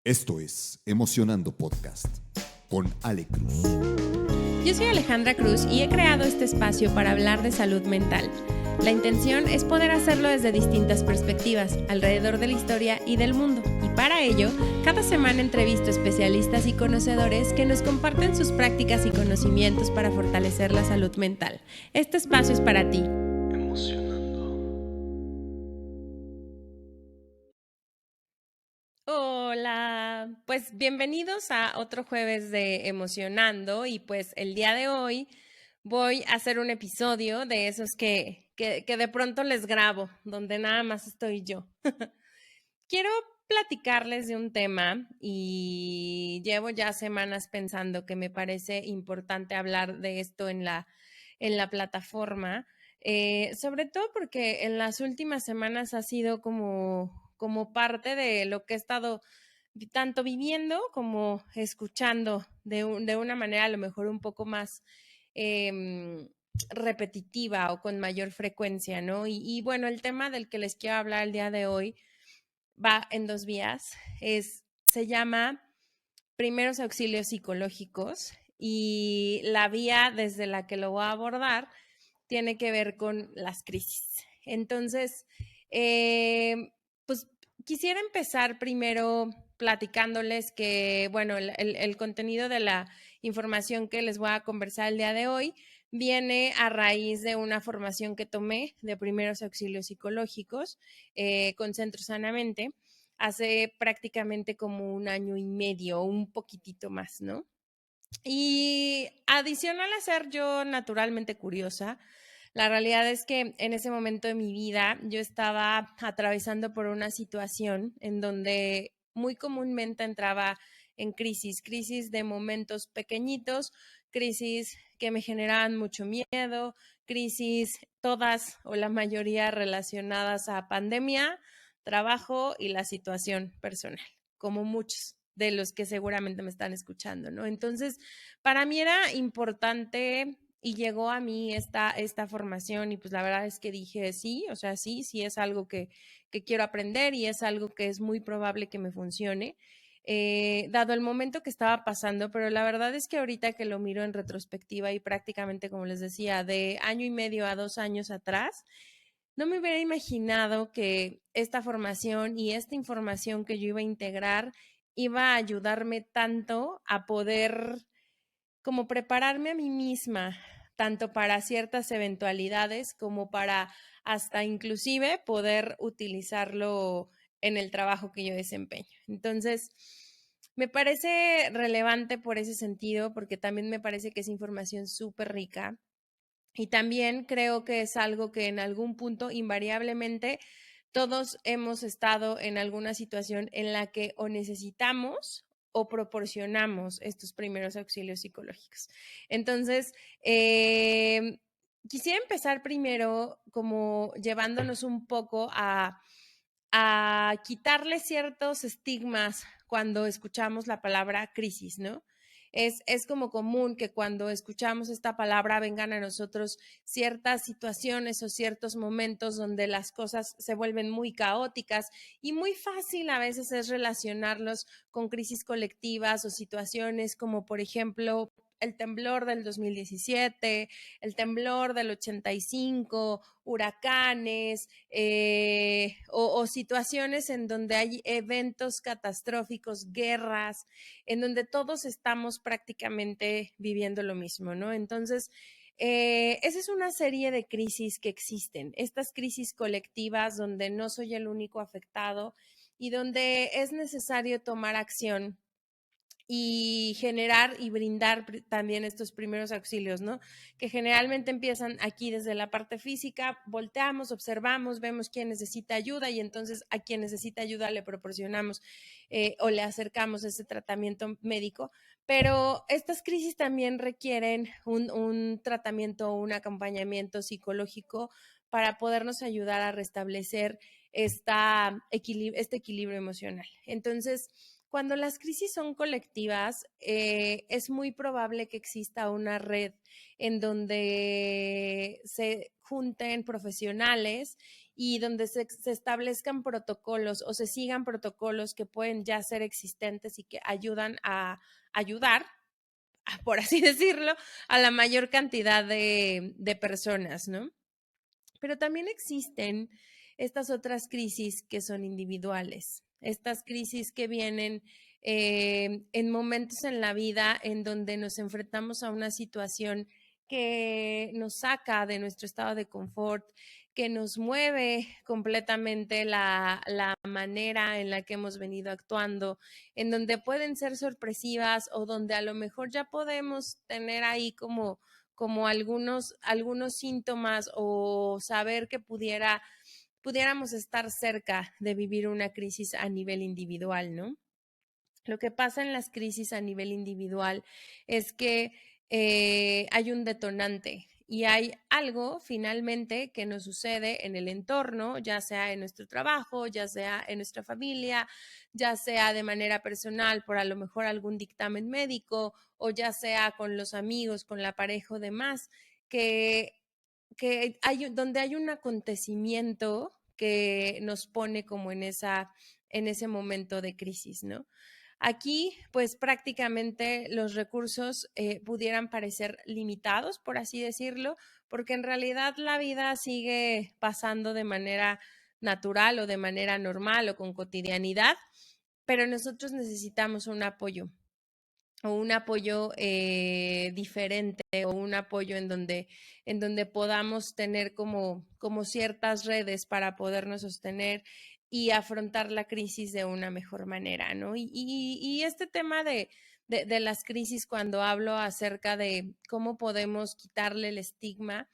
Esto es Emocionando Podcast con Ale Cruz. Yo soy Alejandra Cruz y he creado este espacio para hablar de salud mental. La intención es poder hacerlo desde distintas perspectivas, alrededor de la historia y del mundo. Y para ello, cada semana entrevisto especialistas y conocedores que nos comparten sus prácticas y conocimientos para fortalecer la salud mental. Este espacio es para ti. Emocionando. Hola, pues bienvenidos a otro jueves de Emocionando y pues el día de hoy voy a hacer un episodio de esos que de pronto les grabo, donde nada más estoy yo. Quiero platicarles de un tema y llevo ya semanas pensando que me parece importante hablar de esto en la plataforma, sobre todo porque en las últimas semanas ha sido como parte de lo que he estado tanto viviendo como escuchando de una manera a lo mejor un poco más repetitiva o con mayor frecuencia, ¿no? Y bueno, el tema del que les quiero hablar el día de hoy va en dos vías. Se llama primeros auxilios psicológicos y la vía desde la que lo voy a abordar tiene que ver con las crisis. Entonces, pues quisiera empezar primero platicándoles que, bueno, el contenido de la información que les voy a conversar el día de hoy viene a raíz de una formación que tomé de primeros auxilios psicológicos con Centro Sanamente hace prácticamente como un año y medio, un poquitito más, ¿no? Y adicional a ser yo naturalmente curiosa, la realidad es que en ese momento de mi vida yo estaba atravesando por una situación en donde muy comúnmente entraba en crisis de momentos pequeñitos, crisis que me generaban mucho miedo, crisis todas o la mayoría relacionadas a pandemia, trabajo y la situación personal, como muchos de los que seguramente me están escuchando, ¿no? Entonces, para mí era importante y llegó a mí esta formación y pues la verdad es que dije sí, o sea, sí es algo que quiero aprender y es algo que es muy probable que me funcione, dado el momento que estaba pasando, pero la verdad es que ahorita que lo miro en retrospectiva y prácticamente, como les decía, de año y medio a 2 años atrás, no me hubiera imaginado que esta formación y esta información que yo iba a integrar iba a ayudarme tanto a poder como prepararme a mí misma, tanto para ciertas eventualidades como para hasta inclusive poder utilizarlo en el trabajo que yo desempeño. Entonces, me parece relevante por ese sentido, porque también me parece que es información súper rica. Y también creo que es algo que en algún punto invariablemente todos hemos estado en alguna situación en la que o necesitamos o proporcionamos estos primeros auxilios psicológicos. Entonces, quisiera empezar primero como llevándonos un poco a quitarle ciertos estigmas cuando escuchamos la palabra crisis, ¿no? Es como común que cuando escuchamos esta palabra vengan a nosotros ciertas situaciones o ciertos momentos donde las cosas se vuelven muy caóticas y muy fácil a veces es relacionarlos con crisis colectivas o situaciones como por ejemplo el temblor del 2017, el temblor del 85, huracanes o situaciones en donde hay eventos catastróficos, guerras, en donde todos estamos prácticamente viviendo lo mismo, ¿no? Entonces, esa es una serie de crisis que existen, estas crisis colectivas donde no soy el único afectado y donde es necesario tomar acción y generar y brindar también estos primeros auxilios, ¿no? Que generalmente empiezan aquí desde la parte física, volteamos, observamos, vemos quién necesita ayuda y entonces a quien necesita ayuda le proporcionamos o le acercamos ese tratamiento médico, pero estas crisis también requieren un tratamiento o un acompañamiento psicológico para podernos ayudar a restablecer este equilibrio emocional. Entonces, cuando las crisis son colectivas, es muy probable que exista una red en donde se junten profesionales y donde se establezcan protocolos o se sigan protocolos que pueden ya ser existentes y que ayudan a ayudar, por así decirlo, a la mayor cantidad de personas, ¿no? Pero también existen estas otras crisis que son individuales, estas crisis que vienen en momentos en la vida en donde nos enfrentamos a una situación que nos saca de nuestro estado de confort, que nos mueve completamente la manera en la que hemos venido actuando, en donde pueden ser sorpresivas o donde a lo mejor ya podemos tener ahí como algunos síntomas o saber que pudiéramos estar cerca de vivir una crisis a nivel individual, ¿no? Lo que pasa en las crisis a nivel individual es que hay un detonante y hay algo finalmente que nos sucede en el entorno, ya sea en nuestro trabajo, ya sea en nuestra familia, ya sea de manera personal por a lo mejor algún dictamen médico o ya sea con los amigos, con la pareja o demás, que, donde hay un acontecimiento que nos pone como en ese momento de crisis, ¿no? Aquí, pues prácticamente los recursos pudieran parecer limitados, por así decirlo, porque en realidad la vida sigue pasando de manera natural o de manera normal o con cotidianidad, pero nosotros necesitamos un apoyo o un apoyo diferente o un apoyo en donde podamos tener como ciertas redes para podernos sostener y afrontar la crisis de una mejor manera, ¿no? Y este tema de las crisis, cuando hablo acerca de cómo podemos quitarle el estigma,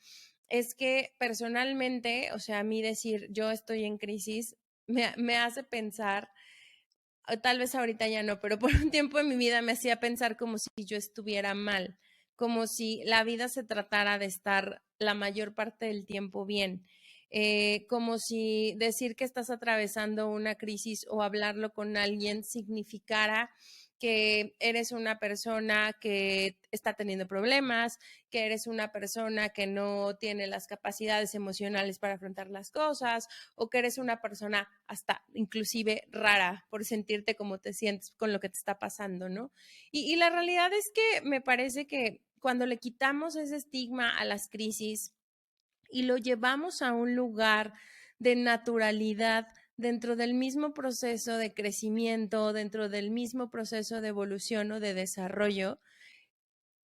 es que personalmente, o sea, a mí decir yo estoy en crisis me hace pensar tal vez ahorita ya no, pero por un tiempo en mi vida me hacía pensar como si yo estuviera mal, como si la vida se tratara de estar la mayor parte del tiempo bien, como si decir que estás atravesando una crisis o hablarlo con alguien significara que eres una persona que está teniendo problemas, que eres una persona que no tiene las capacidades emocionales para afrontar las cosas, o que eres una persona hasta inclusive rara por sentirte como te sientes con lo que te está pasando, ¿no? Y la realidad es que me parece que cuando le quitamos ese estigma a las crisis y lo llevamos a un lugar de naturalidad dentro del mismo proceso de crecimiento, dentro del mismo proceso de evolución o de desarrollo,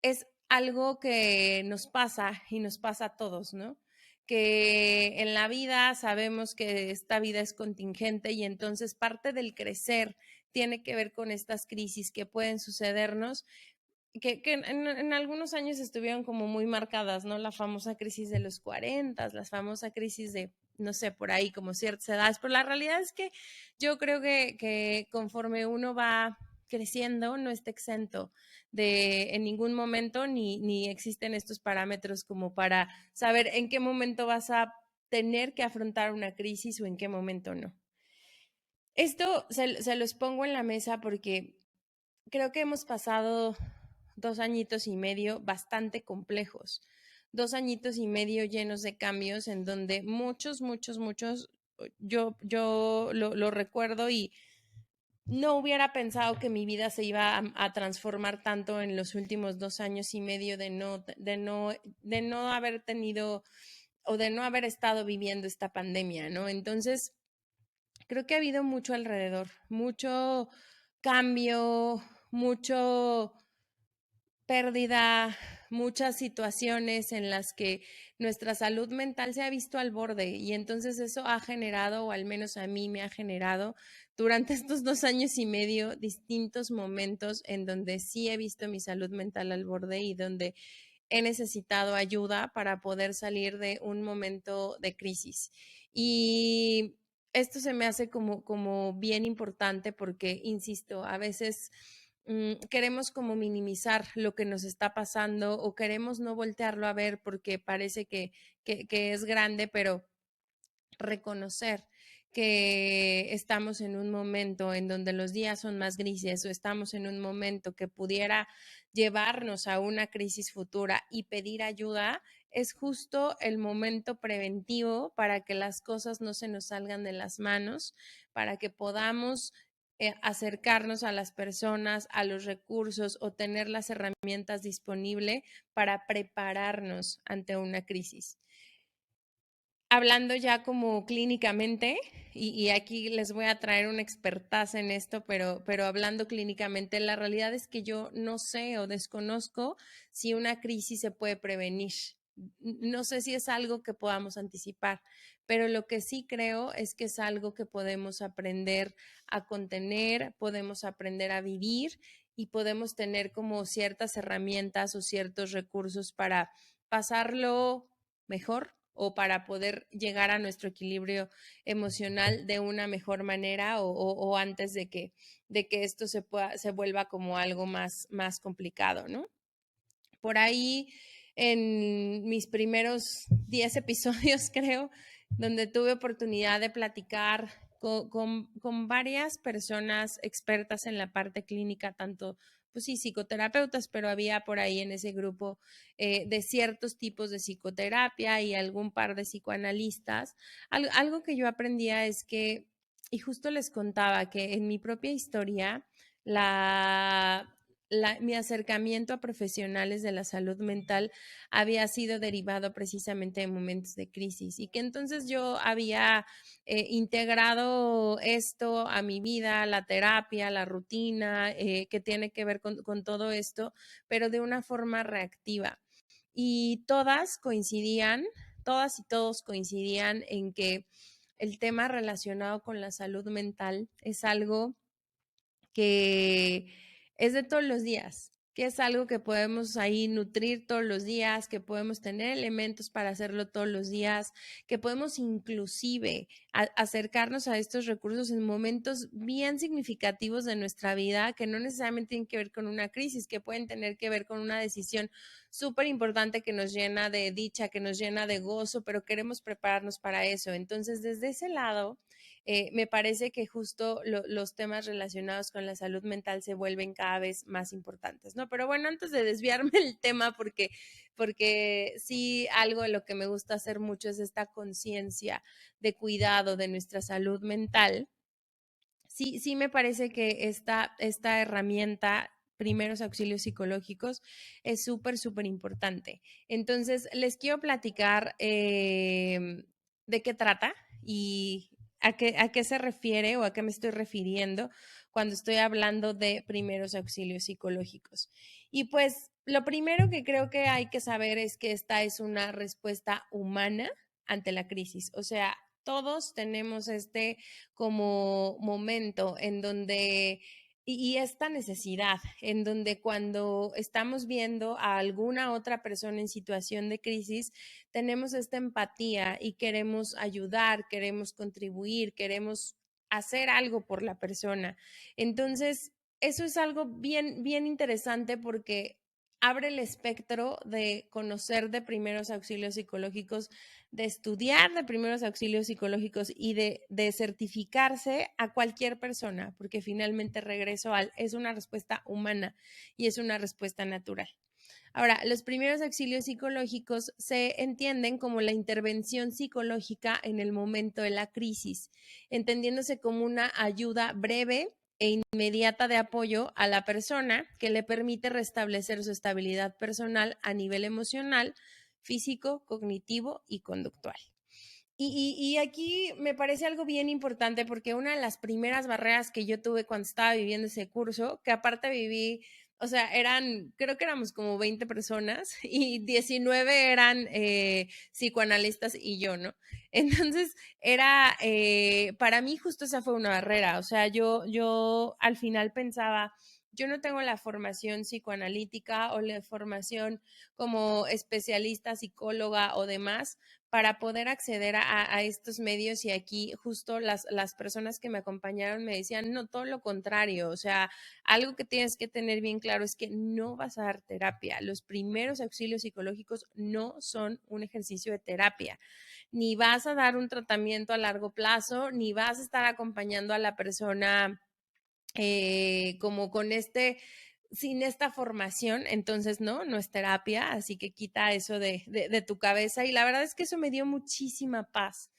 es algo que nos pasa y nos pasa a todos, ¿no? Que en la vida sabemos que esta vida es contingente y entonces parte del crecer tiene que ver con estas crisis que pueden sucedernos, que en algunos años estuvieron como muy marcadas, ¿no? La famosa crisis de los 40, la famosa crisis de, no sé, por ahí como ciertas edades, pero la realidad es que yo creo que conforme uno va creciendo, no está exento de en ningún momento ni existen estos parámetros como para saber en qué momento vas a tener que afrontar una crisis o en qué momento no. Esto se los pongo en la mesa porque creo que hemos pasado 2 añitos y medio bastante complejos, 2 añitos y medio llenos de cambios en donde muchos, yo lo recuerdo y no hubiera pensado que mi vida se iba a transformar tanto en los últimos 2 años y medio de no haber tenido o de no haber estado viviendo esta pandemia, ¿no? Entonces, creo que ha habido mucho alrededor, mucho cambio, mucho pérdida, muchas situaciones en las que nuestra salud mental se ha visto al borde y entonces eso ha generado, o al menos a mí me ha generado, durante estos 2 años y medio, distintos momentos en donde sí he visto mi salud mental al borde y donde he necesitado ayuda para poder salir de un momento de crisis. Y esto se me hace como bien importante porque, insisto, a veces queremos como minimizar lo que nos está pasando o queremos no voltearlo a ver porque parece que es grande, pero reconocer que estamos en un momento en donde los días son más grises o estamos en un momento que pudiera llevarnos a una crisis futura y pedir ayuda es justo el momento preventivo para que las cosas no se nos salgan de las manos, para que podamos acercarnos a las personas, a los recursos o tener las herramientas disponibles para prepararnos ante una crisis. Hablando ya como clínicamente, y aquí les voy a traer una expertaza en esto, pero hablando clínicamente, la realidad es que yo no sé o desconozco si una crisis se puede prevenir. No sé si es algo que podamos anticipar, pero lo que sí creo es que es algo que podemos aprender a contener, podemos aprender a vivir y podemos tener como ciertas herramientas o ciertos recursos para pasarlo mejor o para poder llegar a nuestro equilibrio emocional de una mejor manera o antes de que esto se vuelva como algo más complicado, ¿no? Por ahí en mis primeros 10 episodios, creo, donde tuve oportunidad de platicar con varias personas expertas en la parte clínica, tanto, pues sí, psicoterapeutas, pero había por ahí en ese grupo de ciertos tipos de psicoterapia y algún par de psicoanalistas. Algo que yo aprendía es que, y justo les contaba que en mi propia historia, mi acercamiento a profesionales de la salud mental había sido derivado precisamente de momentos de crisis y que entonces yo había integrado esto a mi vida, la terapia, la rutina, que tiene que ver con todo esto, pero de una forma reactiva. Y todas y todos coincidían en que el tema relacionado con la salud mental es algo que es de todos los días, que es algo que podemos ahí nutrir todos los días, que podemos tener elementos para hacerlo todos los días, que podemos inclusive acercarnos a estos recursos en momentos bien significativos de nuestra vida, que no necesariamente tienen que ver con una crisis, que pueden tener que ver con una decisión súper importante que nos llena de dicha, que nos llena de gozo, pero queremos prepararnos para eso. Entonces, desde ese lado, me parece que justo los temas relacionados con la salud mental se vuelven cada vez más importantes, ¿no? Pero bueno, antes de desviarme el tema, porque sí, algo de lo que me gusta hacer mucho es esta conciencia de cuidado de nuestra salud mental. Sí me parece que esta herramienta, primeros auxilios psicológicos, es súper importante. Entonces, les quiero platicar de qué trata y a qué se refiere o a qué me estoy refiriendo cuando estoy hablando de primeros auxilios psicológicos. Y pues lo primero que creo que hay que saber es que esta es una respuesta humana ante la crisis. O sea, todos tenemos este como momento en donde y esta necesidad, en donde cuando estamos viendo a alguna otra persona en situación de crisis, tenemos esta empatía y queremos ayudar, queremos contribuir, queremos hacer algo por la persona. Entonces, eso es algo bien interesante porque abre el espectro de conocer de primeros auxilios psicológicos, de estudiar de primeros auxilios psicológicos y de certificarse a cualquier persona, porque finalmente regreso al, es una respuesta humana y es una respuesta natural. Ahora, los primeros auxilios psicológicos se entienden como la intervención psicológica en el momento de la crisis, entendiéndose como una ayuda breve e inmediata de apoyo a la persona que le permite restablecer su estabilidad personal a nivel emocional, físico, cognitivo y conductual. Y aquí me parece algo bien importante porque una de las primeras barreras que yo tuve cuando estaba viviendo ese curso, que aparte viví, o sea, creo que éramos como 20 personas y 19 eran psicoanalistas y yo, ¿no? Entonces, para mí justo esa fue una barrera, o sea, yo al final pensaba, yo no tengo la formación psicoanalítica o la formación como especialista, psicóloga o demás para poder acceder a estos medios y aquí justo las personas que me acompañaron me decían, no, todo lo contrario, o sea, algo que tienes que tener bien claro es que no vas a dar terapia. Los primeros auxilios psicológicos no son un ejercicio de terapia, ni vas a dar un tratamiento a largo plazo, ni vas a estar acompañando a la persona como con sin esta formación, entonces no es terapia, así que quita eso de tu cabeza. Y la verdad es que eso me dio muchísima paz.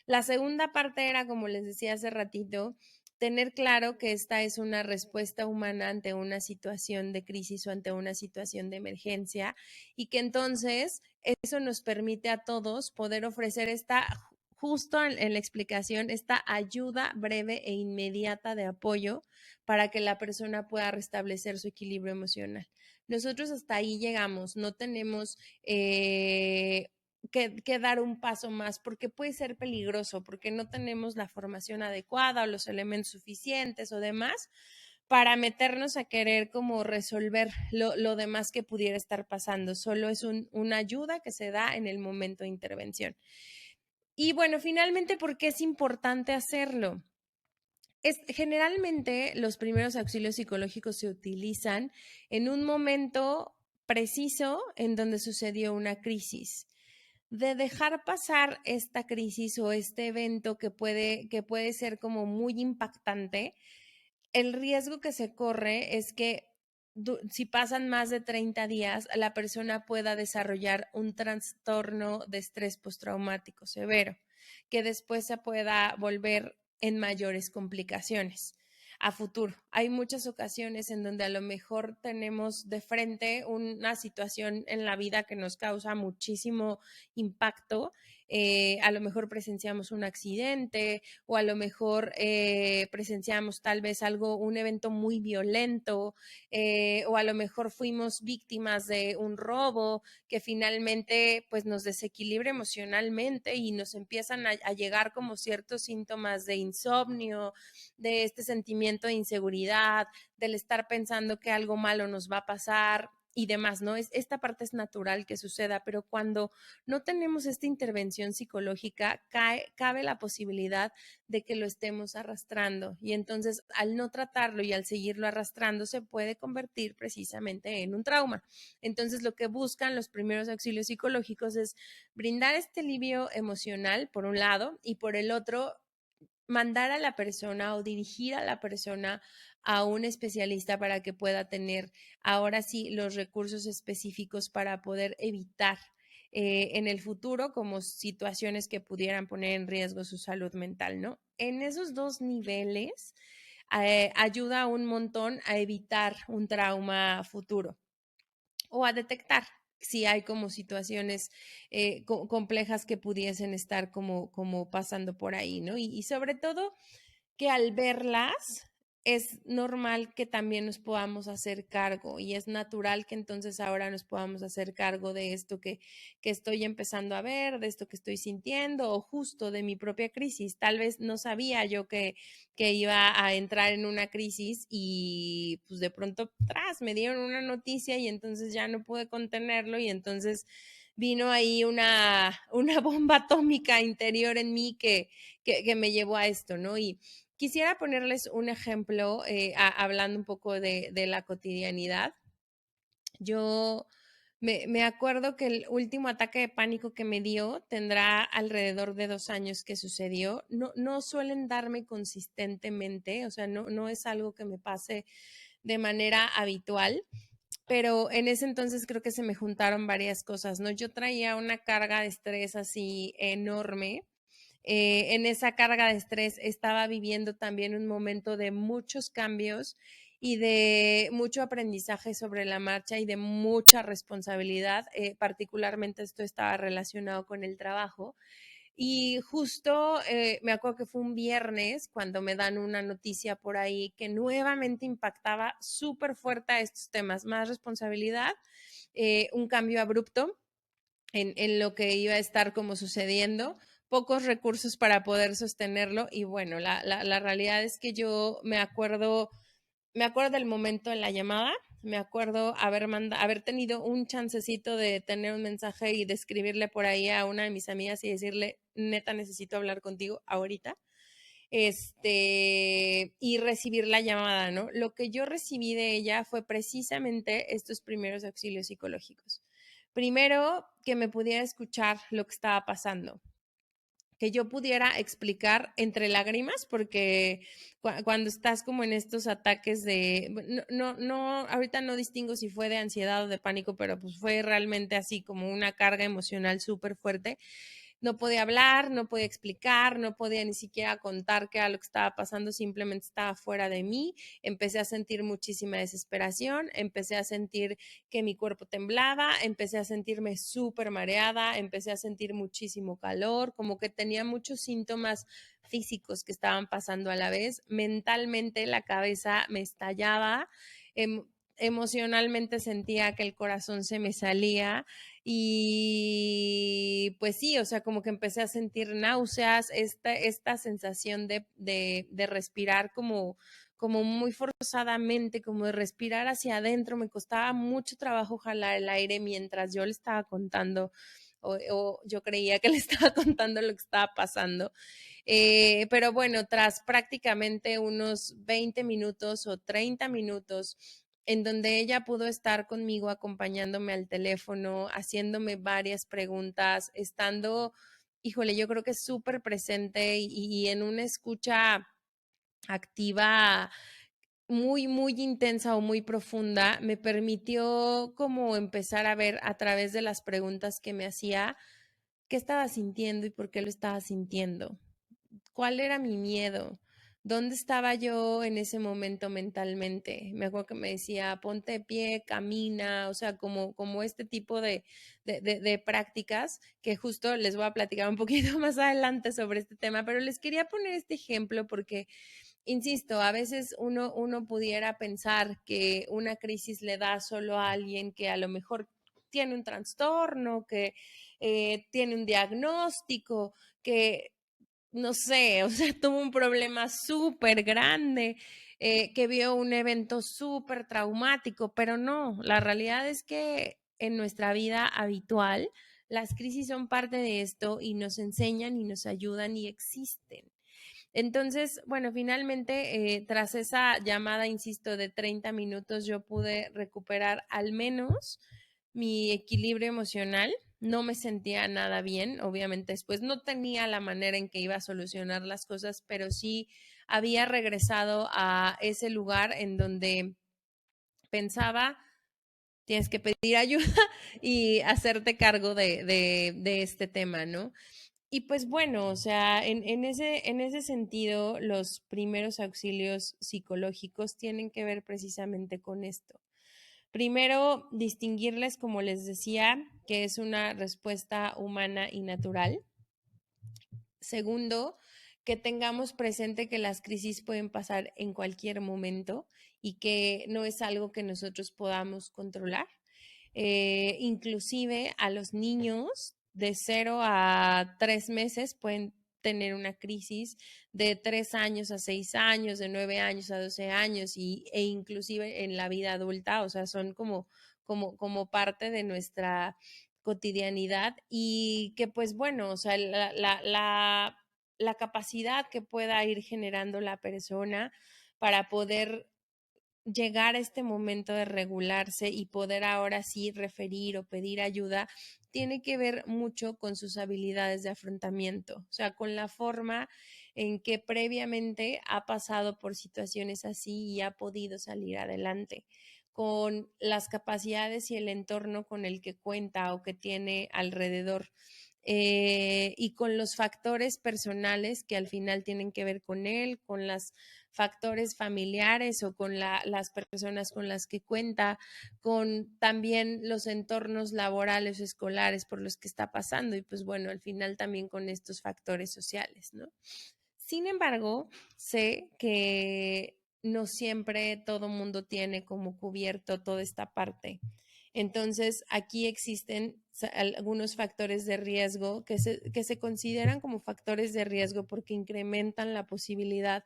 La segunda parte era, como les decía hace ratito, tener claro que esta es una respuesta humana ante una situación de crisis o ante una situación de emergencia y que entonces eso nos permite a todos poder ofrecer esta, justo en la explicación, esta ayuda breve e inmediata de apoyo para que la persona pueda restablecer su equilibrio emocional. Nosotros hasta ahí llegamos, no tenemos que dar un paso más porque puede ser peligroso, porque no tenemos la formación adecuada o los elementos suficientes o demás para meternos a querer como resolver lo demás que pudiera estar pasando. Solo es una ayuda que se da en el momento de intervención. Y bueno, finalmente, ¿por qué es importante hacerlo? Generalmente los primeros auxilios psicológicos se utilizan en un momento preciso en donde sucedió una crisis. De dejar pasar esta crisis o este evento que puede ser como muy impactante, el riesgo que se corre es que si pasan más de 30 días, la persona pueda desarrollar un trastorno de estrés postraumático severo, que después se pueda volver en mayores complicaciones a futuro. Hay muchas ocasiones en donde a lo mejor tenemos de frente una situación en la vida que nos causa muchísimo impacto. A lo mejor presenciamos un accidente o a lo mejor presenciamos tal vez algo, un evento muy violento, o a lo mejor fuimos víctimas de un robo que finalmente pues nos desequilibra emocionalmente y nos empiezan a llegar como ciertos síntomas de insomnio, de este sentimiento de inseguridad, del estar pensando que algo malo nos va a pasar y demás, ¿no? Esta parte es natural que suceda, pero cuando no tenemos esta intervención psicológica, cabe la posibilidad de que lo estemos arrastrando y entonces al no tratarlo y al seguirlo arrastrando se puede convertir precisamente en un trauma. Entonces lo que buscan los primeros auxilios psicológicos es brindar este alivio emocional por un lado y por el otro mandar a la persona o dirigir a la persona a un especialista para que pueda tener ahora sí los recursos específicos para poder evitar en el futuro como situaciones que pudieran poner en riesgo su salud mental, ¿no? En esos dos niveles ayuda un montón a evitar un trauma futuro o a detectar si hay como situaciones complejas que pudiesen estar como pasando por ahí, ¿no? Y sobre todo que al verlas es normal que también nos podamos hacer cargo y es natural que entonces ahora nos podamos hacer cargo de esto que estoy empezando a ver, de esto que estoy sintiendo o justo de mi propia crisis. Tal vez no sabía yo que iba a entrar en una crisis y pues de pronto tras me dieron una noticia y entonces ya no pude contenerlo y entonces vino ahí una bomba atómica interior en mí que me llevó a esto, ¿no? Y quisiera ponerles un ejemplo, hablando un poco de la cotidianidad. Yo me acuerdo que el último ataque de pánico que me dio tendrá alrededor de 2 años que sucedió. No suelen darme consistentemente, o sea, no es algo que me pase de manera habitual, pero en ese entonces creo que se me juntaron varias cosas, ¿no? Yo traía una carga de estrés así enorme. En esa carga de estrés estaba viviendo también un momento de muchos cambios y de mucho aprendizaje sobre la marcha y de mucha responsabilidad. Particularmente esto estaba relacionado con el trabajo. Y justo me acuerdo que fue un viernes cuando me dan una noticia por ahí que nuevamente impactaba súper fuerte a estos temas, más responsabilidad, un cambio abrupto en lo que iba a estar como sucediendo, pocos recursos para poder sostenerlo y bueno, la realidad es que yo me acuerdo del momento en la llamada, me acuerdo haber tenido un chancecito de tener un mensaje y de escribirle por ahí a una de mis amigas y decirle, neta, necesito hablar contigo ahorita. Y recibir la llamada, ¿no? Lo que yo recibí de ella fue precisamente estos primeros auxilios psicológicos. Primero, que me pudiera escuchar lo que estaba pasando, que yo pudiera explicar entre lágrimas, porque cuando estás como en estos ataques de, ahorita no distingo si fue de ansiedad o de pánico, pero pues fue realmente así como una carga emocional súper fuerte. No podía hablar, no podía explicar, no podía ni siquiera contar qué era lo que estaba pasando, simplemente estaba fuera de mí. Empecé a sentir muchísima desesperación, empecé a sentir que mi cuerpo temblaba, empecé a sentirme súper mareada, empecé a sentir muchísimo calor, como que tenía muchos síntomas físicos que estaban pasando a la vez. Mentalmente la cabeza me estallaba, emocionalmente sentía que el corazón se me salía y pues sí, o sea, como que empecé a sentir náuseas, esta sensación de respirar como muy forzadamente, como de respirar hacia adentro, me costaba mucho trabajo jalar el aire mientras yo le estaba contando o yo creía que le estaba contando lo que estaba pasando. Pero bueno, tras prácticamente unos 20 minutos o 30 minutos en donde ella pudo estar conmigo acompañándome al teléfono, haciéndome varias preguntas, estando, híjole, yo creo que súper presente y en una escucha activa muy, muy intensa o muy profunda, me permitió como empezar a ver a través de las preguntas que me hacía qué estaba sintiendo y por qué lo estaba sintiendo. ¿Cuál era mi miedo? ¿Dónde estaba yo en ese momento mentalmente? Me acuerdo que me decía, ponte de pie, camina, o sea, como este tipo de prácticas que justo les voy a platicar un poquito más adelante sobre este tema, pero les quería poner este ejemplo porque, insisto, a veces uno pudiera pensar que una crisis le da solo a alguien que a lo mejor tiene un trastorno, que tiene un diagnóstico, que no sé, o sea, tuvo un problema súper grande, que vio un evento súper traumático, pero no, la realidad es que en nuestra vida habitual, las crisis son parte de esto y nos enseñan y nos ayudan y existen. Entonces, bueno, finalmente, tras esa llamada, insisto, de 30 minutos, yo pude recuperar al menos mi equilibrio emocional. No me sentía nada bien, obviamente después no tenía la manera en que iba a solucionar las cosas, pero sí había regresado a ese lugar en donde pensaba, tienes que pedir ayuda y hacerte cargo de este tema, ¿no? Y pues bueno, o sea, en ese sentido, los primeros auxilios psicológicos tienen que ver precisamente con esto. Primero, distinguirles, como les decía, que es una respuesta humana y natural. Segundo, que tengamos presente que las crisis pueden pasar en cualquier momento y que no es algo que nosotros podamos controlar. Inclusive a los niños de 0 a 3 meses pueden tener una crisis de 3 años a 6 años, de 9 años a 12 años e inclusive en la vida adulta, o sea, son como parte de nuestra cotidianidad y que pues bueno, o sea, la capacidad que pueda ir generando la persona para poder llegar a este momento de regularse y poder ahora sí referir o pedir ayuda, tiene que ver mucho con sus habilidades de afrontamiento, o sea, con la forma en que previamente ha pasado por situaciones así y ha podido salir adelante, con las capacidades y el entorno con el que cuenta o que tiene alrededor. Y con los factores personales que al final tienen que ver con él, con los factores familiares o con las personas con las que cuenta, con también los entornos laborales o escolares por los que está pasando y pues bueno, al final también con estos factores sociales, ¿no? Sin embargo, sé que no siempre todo mundo tiene como cubierto toda esta parte. Entonces, aquí existen algunos factores de riesgo que se consideran como factores de riesgo porque incrementan la posibilidad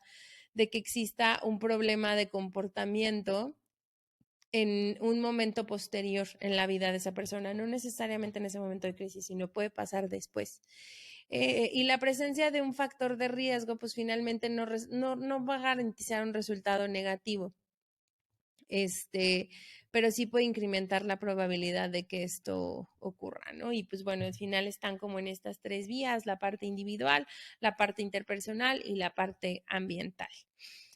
de que exista un problema de comportamiento en un momento posterior en la vida de esa persona, no necesariamente en ese momento de crisis, sino puede pasar después. Y la presencia de un factor de riesgo, pues finalmente no va a garantizar un resultado negativo. este, pero sí puede incrementar la probabilidad de que esto ocurra, ¿no? Y pues bueno, al final están como en estas tres vías: la parte individual, la parte interpersonal y la parte ambiental.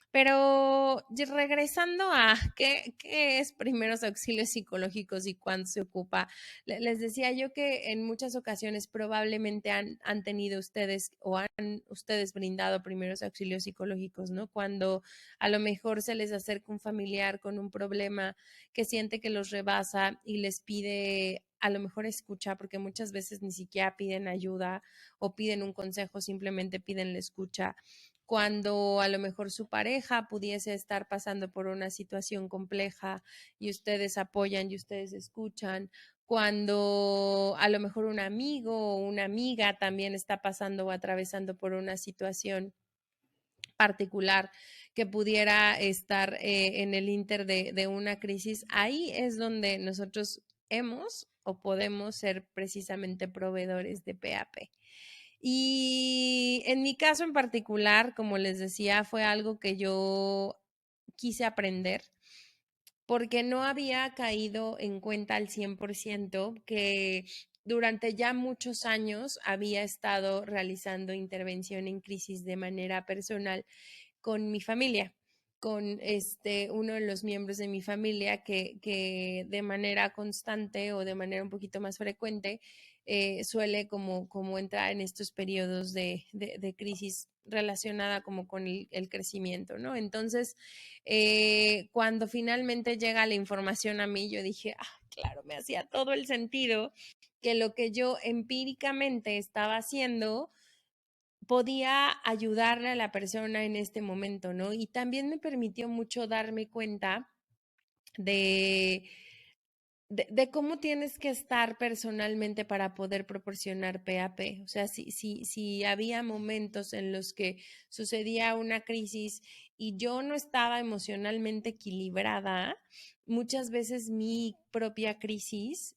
Pero regresando a qué es primeros auxilios psicológicos y cuándo se ocupa, les decía yo que en muchas ocasiones probablemente han tenido ustedes o han ustedes brindado primeros auxilios psicológicos, ¿no? Cuando a lo mejor se les acerca un familiar con un problema que siente que los rebasa y les pide a lo mejor escucha, porque muchas veces ni siquiera piden ayuda o piden un consejo, simplemente piden la escucha. Cuando a lo mejor su pareja pudiese estar pasando por una situación compleja y ustedes apoyan y ustedes escuchan, cuando a lo mejor un amigo o una amiga también está pasando o atravesando por una situación particular que pudiera estar en el inter de una crisis, ahí es donde nosotros hemos o podemos ser precisamente proveedores de PAP. Y en mi caso en particular, como les decía, fue algo que yo quise aprender porque no había caído en cuenta al 100% que durante ya muchos años había estado realizando intervención en crisis de manera personal con mi familia, con uno de los miembros de mi familia que de manera constante o de manera un poquito más frecuente suele como entrar en estos periodos de crisis relacionada como con el crecimiento, ¿no? Entonces, cuando finalmente llega la información a mí, yo dije, claro, me hacía todo el sentido que lo que yo empíricamente estaba haciendo podía ayudarle a la persona en este momento, ¿no? Y también me permitió mucho darme cuenta de, de cómo tienes que estar personalmente para poder proporcionar PAP. O sea, si había momentos en los que sucedía una crisis y yo no estaba emocionalmente equilibrada, muchas veces mi propia crisis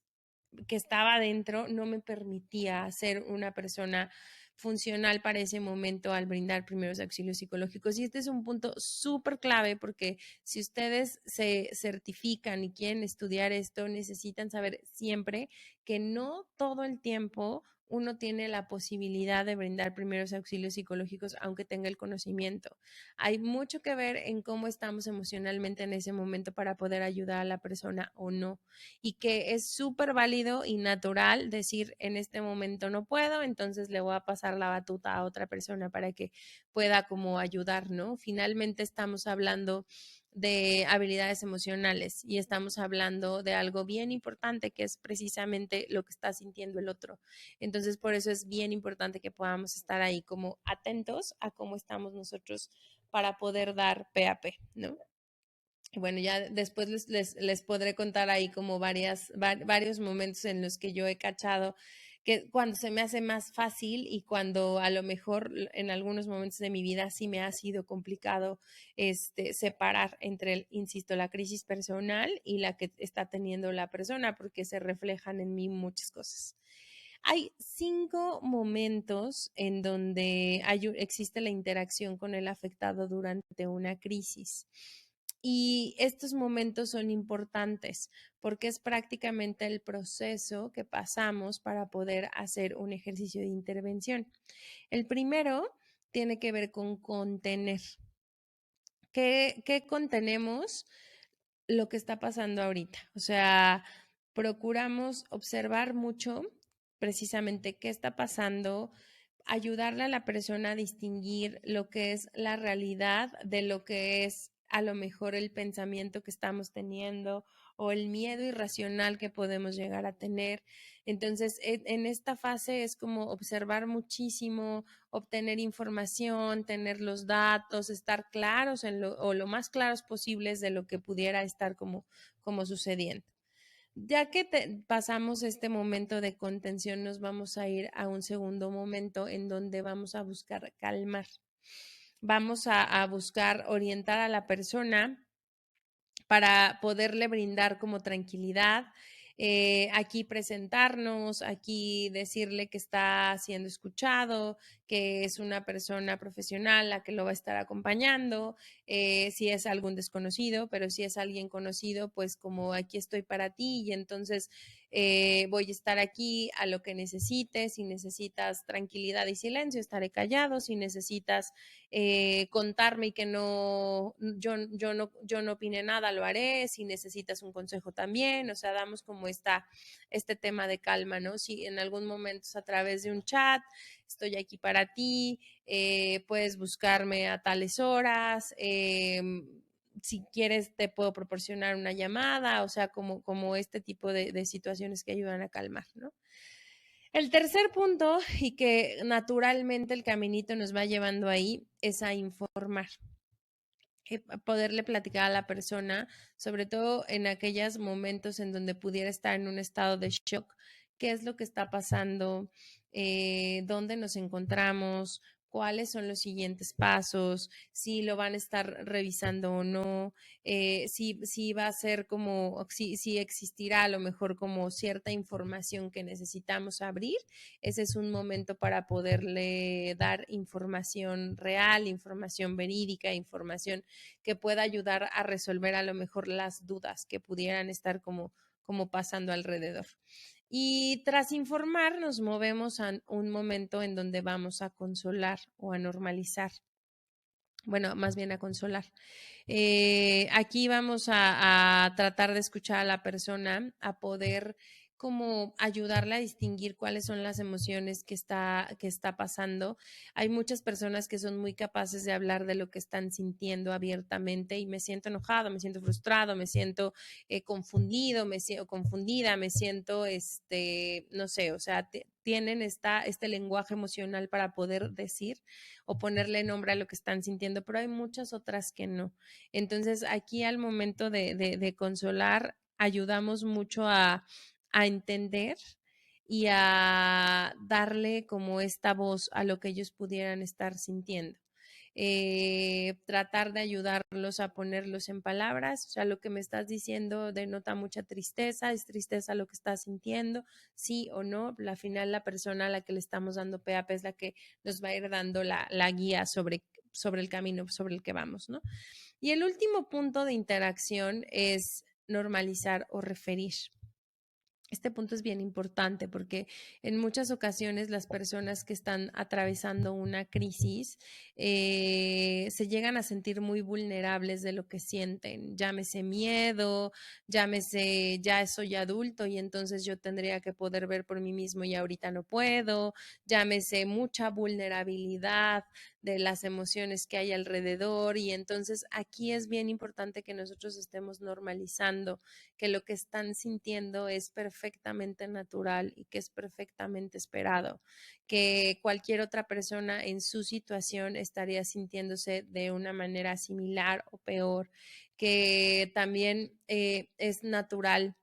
que estaba dentro no me permitía ser una persona funcional para ese momento al brindar primeros auxilios psicológicos. Y este es un punto súper clave porque si ustedes se certifican y quieren estudiar esto, necesitan saber siempre que no todo el tiempo uno tiene la posibilidad de brindar primeros auxilios psicológicos aunque tenga el conocimiento. Hay mucho que ver en cómo estamos emocionalmente en ese momento para poder ayudar a la persona o no, y que es súper válido y natural decir en este momento no puedo, entonces le voy a pasar la batuta a otra persona para que pueda como ayudar, ¿no? Finalmente estamos hablando de habilidades emocionales y estamos hablando de algo bien importante que es precisamente lo que está sintiendo el otro. Entonces, por eso es bien importante que podamos estar ahí como atentos a cómo estamos nosotros para poder dar PAP, ¿no? Bueno, ya después les podré contar ahí como varios momentos en los que yo he cachado que cuando se me hace más fácil y cuando a lo mejor en algunos momentos de mi vida sí me ha sido complicado separar entre, insisto, la crisis personal y la que está teniendo la persona, porque se reflejan en mí muchas cosas. Hay 5 momentos en donde existe la interacción con el afectado durante una crisis. Y estos momentos son importantes porque es prácticamente el proceso que pasamos para poder hacer un ejercicio de intervención. El primero tiene que ver con contener. ¿Qué contenemos? Lo que está pasando ahorita. O sea, procuramos observar mucho precisamente qué está pasando, ayudarle a la persona a distinguir lo que es la realidad de lo que es a lo mejor el pensamiento que estamos teniendo o el miedo irracional que podemos llegar a tener. Entonces, en esta fase es como observar muchísimo, obtener información, tener los datos, estar claros o lo más claros posibles de lo que pudiera estar como sucediendo. Ya que pasamos este momento de contención, nos vamos a ir a un segundo momento en donde vamos a buscar calmar. Vamos a buscar orientar a la persona para poderle brindar como tranquilidad, aquí presentarnos, aquí decirle que está siendo escuchado, que es una persona profesional la que lo va a estar acompañando, si es algún desconocido, pero si es alguien conocido, pues como aquí estoy para ti y entonces voy a estar aquí a lo que necesites. Si necesitas tranquilidad y silencio, estaré callado. Si necesitas contarme y que yo no opine nada, lo haré. Si necesitas un consejo también, o sea, damos como este tema de calma, ¿no? Si en algún momento es a través de un chat, estoy aquí para ti, puedes buscarme a tales horas, si quieres te puedo proporcionar una llamada, o sea, como este tipo de situaciones que ayudan a calmar, ¿no? El tercer punto, y que naturalmente el caminito nos va llevando ahí, es a informar. Poderle platicar a la persona, sobre todo en aquellos momentos en donde pudiera estar en un estado de shock, qué es lo que está pasando, dónde nos encontramos, cuáles son los siguientes pasos, si lo van a estar revisando o no, si va a ser como, si existirá a lo mejor como cierta información que necesitamos abrir. Ese es un momento para poderle dar información real, información verídica, información que pueda ayudar a resolver a lo mejor las dudas que pudieran estar como pasando alrededor. Y tras informar, nos movemos a un momento en donde vamos a consolar o a normalizar. Bueno, más bien a consolar. Aquí vamos a tratar de escuchar a la persona, a poder como ayudarla a distinguir cuáles son las emociones que está pasando. Hay muchas personas que son muy capaces de hablar de lo que están sintiendo abiertamente y me siento enojado, me siento frustrado, me siento confundido, me siento confundida, me siento, no sé, o sea, tienen este lenguaje emocional para poder decir o ponerle nombre a lo que están sintiendo, pero hay muchas otras que no. Entonces, aquí al momento de consolar, ayudamos mucho a entender y a darle como esta voz a lo que ellos pudieran estar sintiendo. Tratar de ayudarlos a ponerlos en palabras, o sea, lo que me estás diciendo denota mucha tristeza, es tristeza lo que estás sintiendo, sí o no, al final la persona a la que le estamos dando PAP es la que nos va a ir dando la guía sobre el camino sobre el que vamos, ¿no? Y el último punto de interacción es normalizar o referir. Este punto es bien importante porque en muchas ocasiones las personas que están atravesando una crisis se llegan a sentir muy vulnerables de lo que sienten. Llámese miedo, llámese ya soy adulto y entonces yo tendría que poder ver por mí mismo y ahorita no puedo, llámese mucha vulnerabilidad de las emociones que hay alrededor y entonces aquí es bien importante que nosotros estemos normalizando que lo que están sintiendo es perfectamente natural y que es perfectamente esperado, que cualquier otra persona en su situación estaría sintiéndose de una manera similar o peor, que también es natural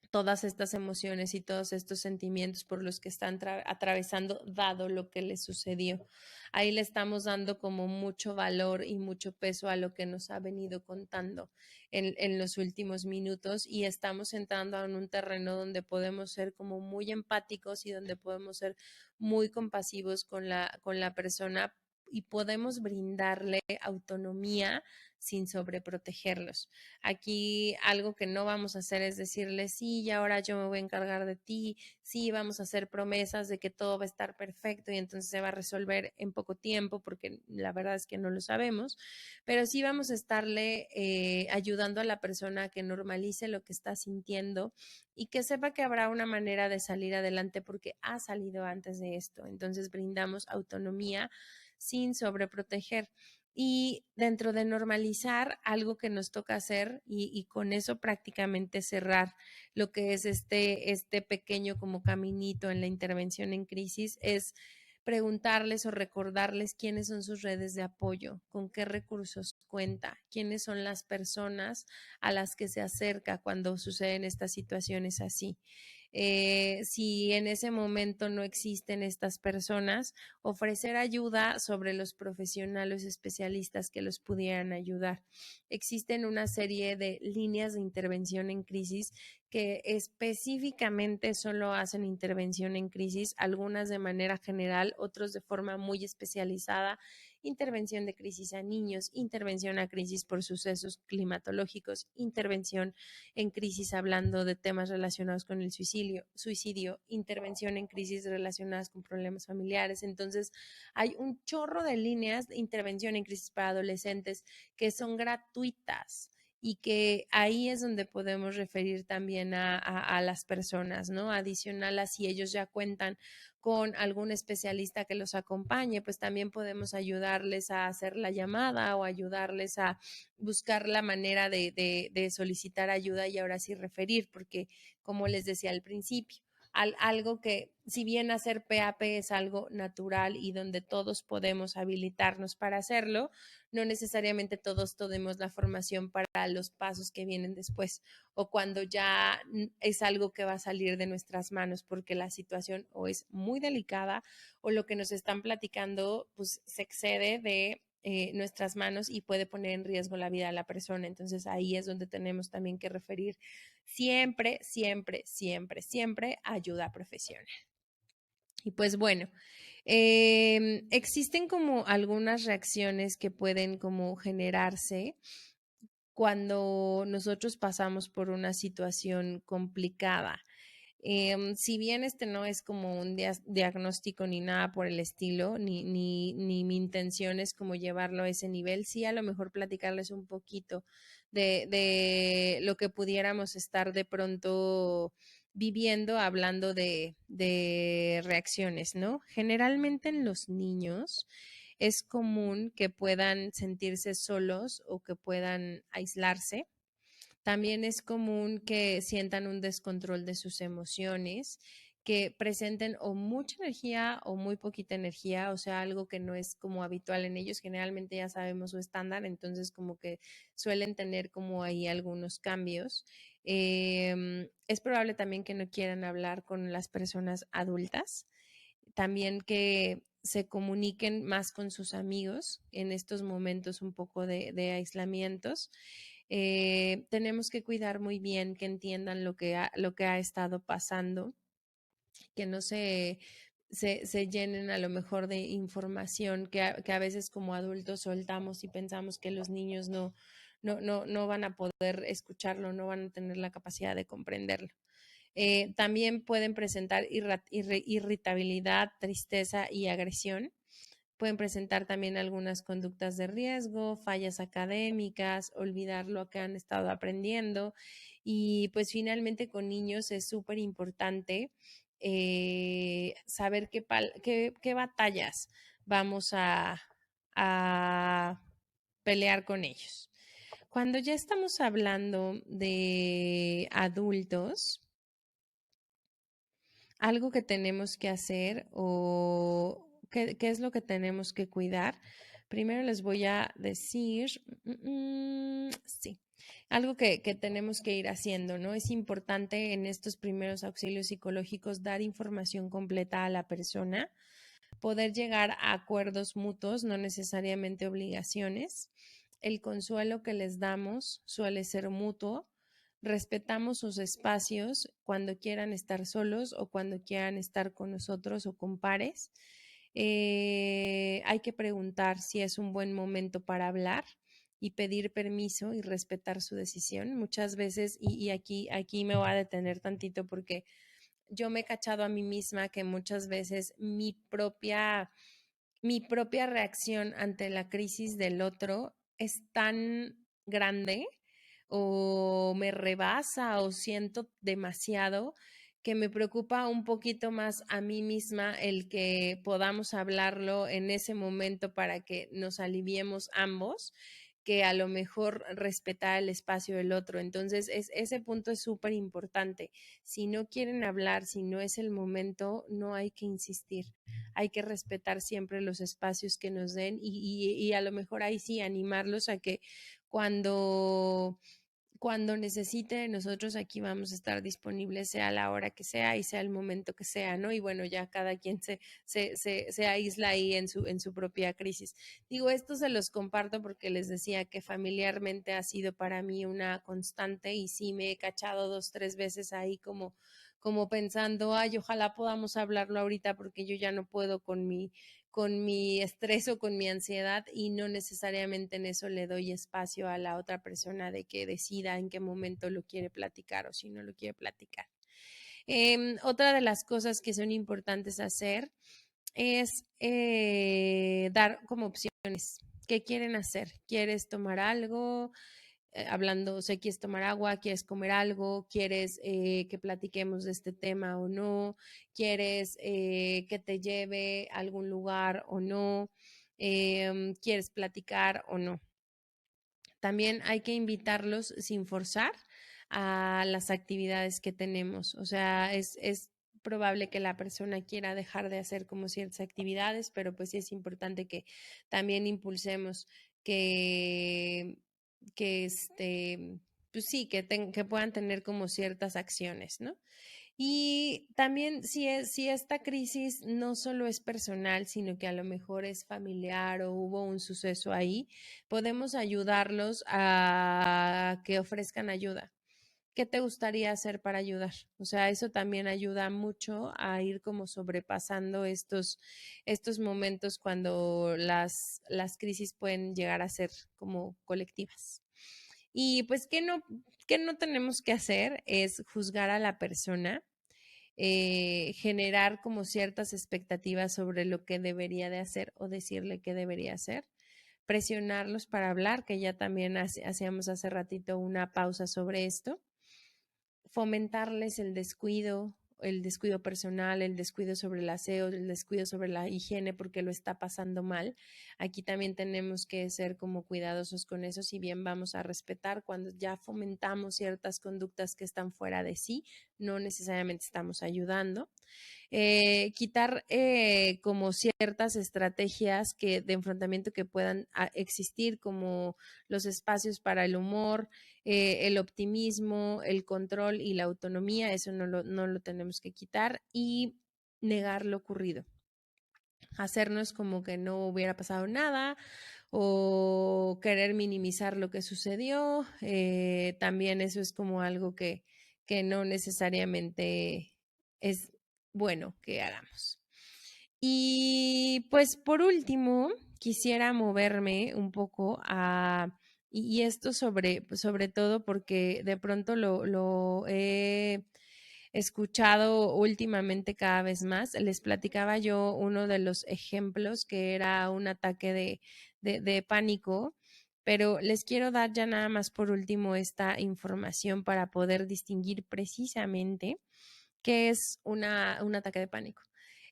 todas estas emociones y todos estos sentimientos por los que están atravesando, dado lo que les sucedió. Ahí le estamos dando como mucho valor y mucho peso a lo que nos ha venido contando en los últimos minutos y estamos entrando en un terreno donde podemos ser como muy empáticos y donde podemos ser muy compasivos con la persona y podemos brindarle autonomía sin sobreprotegerlos. Aquí algo que no vamos a hacer es decirle, sí, y ahora yo me voy a encargar de ti, sí, vamos a hacer promesas de que todo va a estar perfecto y entonces se va a resolver en poco tiempo, porque la verdad es que no lo sabemos, pero sí vamos a estarle ayudando a la persona a que normalice lo que está sintiendo y que sepa que habrá una manera de salir adelante porque ha salido antes de esto. Entonces brindamos autonomía sin sobreproteger. Y dentro de normalizar, algo que nos toca hacer y con eso prácticamente cerrar lo que es este pequeño como caminito en la intervención en crisis es preguntarles o recordarles quiénes son sus redes de apoyo, con qué recursos cuenta, quiénes son las personas a las que se acerca cuando suceden estas situaciones así. Si en ese momento no existen estas personas, ofrecer ayuda sobre los profesionales especialistas que los pudieran ayudar. Existen una serie de líneas de intervención en crisis que específicamente solo hacen intervención en crisis, algunas de manera general, otros de forma muy especializada, intervención de crisis a niños, intervención a crisis por sucesos climatológicos, intervención en crisis hablando de temas relacionados con el suicidio, intervención en crisis relacionadas con problemas familiares. Entonces, hay un chorro de líneas de intervención en crisis para adolescentes que son gratuitas y que ahí es donde podemos referir también a las personas, ¿no? Adicional a si ellos ya cuentan con algún especialista que los acompañe, pues también podemos ayudarles a hacer la llamada o ayudarles a buscar la manera de solicitar ayuda y ahora sí referir, porque como les decía al principio, algo que, si bien hacer PAP es algo natural y donde todos podemos habilitarnos para hacerlo, no necesariamente todos tenemos la formación para los pasos que vienen después o cuando ya es algo que va a salir de nuestras manos porque la situación o es muy delicada o lo que nos están platicando pues se excede de nuestras manos y puede poner en riesgo la vida de la persona. Entonces ahí es donde tenemos también que referir siempre, siempre, siempre, siempre ayuda profesional. Y pues bueno, existen como algunas reacciones que pueden como generarse cuando nosotros pasamos por una situación complicada. Si bien este no es como un diagnóstico ni nada por el estilo, ni mi intención es como llevarlo a ese nivel, sí a lo mejor platicarles un poquito de lo que pudiéramos estar de pronto viviendo, hablando de reacciones, ¿no? Generalmente en los niños es común que puedan sentirse solos o que puedan aislarse. También es común que sientan un descontrol de sus emociones, que presenten o mucha energía o muy poquita energía, o sea, algo que no es como habitual en ellos. Generalmente ya sabemos su estándar, entonces como que suelen tener como ahí algunos cambios. Es probable también que no quieran hablar con las personas adultas, también que se comuniquen más con sus amigos en estos momentos un poco de aislamientos. Tenemos que cuidar muy bien que entiendan lo que ha estado pasando, que no se llenen a lo mejor de información que a veces como adultos soltamos y pensamos que los niños no van a poder escucharlo, no van a tener la capacidad de comprenderlo. También pueden presentar irritabilidad, tristeza y agresión. Pueden presentar también algunas conductas de riesgo, fallas académicas, olvidar lo que han estado aprendiendo. Y pues finalmente con niños es súper importante saber qué batallas vamos a pelear con ellos. Cuando ya estamos hablando de adultos, algo que tenemos que hacer o qué es lo que tenemos que cuidar. Primero les voy a decir, sí, algo que tenemos que ir haciendo, ¿no? Es importante en estos primeros auxilios psicológicos dar información completa a la persona, poder llegar a acuerdos mutuos, no necesariamente obligaciones. El consuelo que les damos suele ser mutuo. Respetamos sus espacios cuando quieran estar solos o cuando quieran estar con nosotros o con pares. Hay que preguntar si es un buen momento para hablar y pedir permiso y respetar su decisión. Muchas veces, y aquí me voy a detener tantito porque yo me he cachado a mí misma que muchas veces mi propia reacción ante la crisis del otro es tan grande o me rebasa o siento demasiado que me preocupa un poquito más a mí misma el que podamos hablarlo en ese momento para que nos aliviemos ambos que a lo mejor respetar el espacio del otro. Entonces, ese punto es súper importante. Si no quieren hablar, si no es el momento, no hay que insistir. Hay que respetar siempre los espacios que nos den y a lo mejor ahí sí animarlos a que cuando cuando necesite de nosotros, aquí vamos a estar disponibles, sea la hora que sea y sea el momento que sea, ¿no? Y bueno, ya cada quien se aísla ahí en su propia crisis. Digo, esto se los comparto porque les decía que familiarmente ha sido para mí una constante y sí me he cachado 2, 3 veces ahí como pensando, ay, ojalá podamos hablarlo ahorita porque yo ya no puedo con mi estrés o con mi ansiedad y no necesariamente en eso le doy espacio a la otra persona de que decida en qué momento lo quiere platicar o si no lo quiere platicar. Otra de las cosas que son importantes hacer es dar como opciones. ¿Qué quieren hacer? ¿Quieres tomar algo? Hablando, o sea, quieres tomar agua, quieres comer algo, quieres que platiquemos de este tema o no, quieres que te lleve a algún lugar o no, quieres platicar o no. También hay que invitarlos sin forzar a las actividades que tenemos. O sea, es probable que la persona quiera dejar de hacer como ciertas actividades, pero pues sí es importante que también impulsemos que, pues sí, que puedan tener como ciertas acciones, ¿no? Y también si esta crisis no solo es personal, sino que a lo mejor es familiar o hubo un suceso ahí, podemos ayudarlos a que ofrezcan ayuda. ¿Qué te gustaría hacer para ayudar? O sea, eso también ayuda mucho a ir como sobrepasando estos momentos cuando las crisis pueden llegar a ser como colectivas. Y pues, qué no tenemos que hacer es juzgar a la persona, generar como ciertas expectativas sobre lo que debería de hacer o decirle que debería hacer, presionarlos para hablar, que ya también hacíamos hace ratito una pausa sobre esto, fomentarles el descuido personal, el descuido sobre el aseo, el descuido sobre la higiene porque lo está pasando mal. Aquí también tenemos que ser como cuidadosos con eso, si bien vamos a respetar cuando ya fomentamos ciertas conductas que están fuera de sí, no necesariamente estamos ayudando. Quitar como ciertas estrategias de enfrentamiento que puedan existir, como los espacios para el humor, el optimismo, el control y la autonomía, eso no lo tenemos que quitar y negar lo ocurrido. Hacernos como que no hubiera pasado nada o querer minimizar lo que sucedió. También eso es como algo que no necesariamente es bueno que hagamos. Y pues por último, quisiera moverme un poco y esto sobre todo porque de pronto lo he escuchado últimamente cada vez más. Les platicaba yo uno de los ejemplos que era un ataque de pánico, pero les quiero dar ya nada más por último esta información para poder distinguir precisamente qué es un ataque de pánico.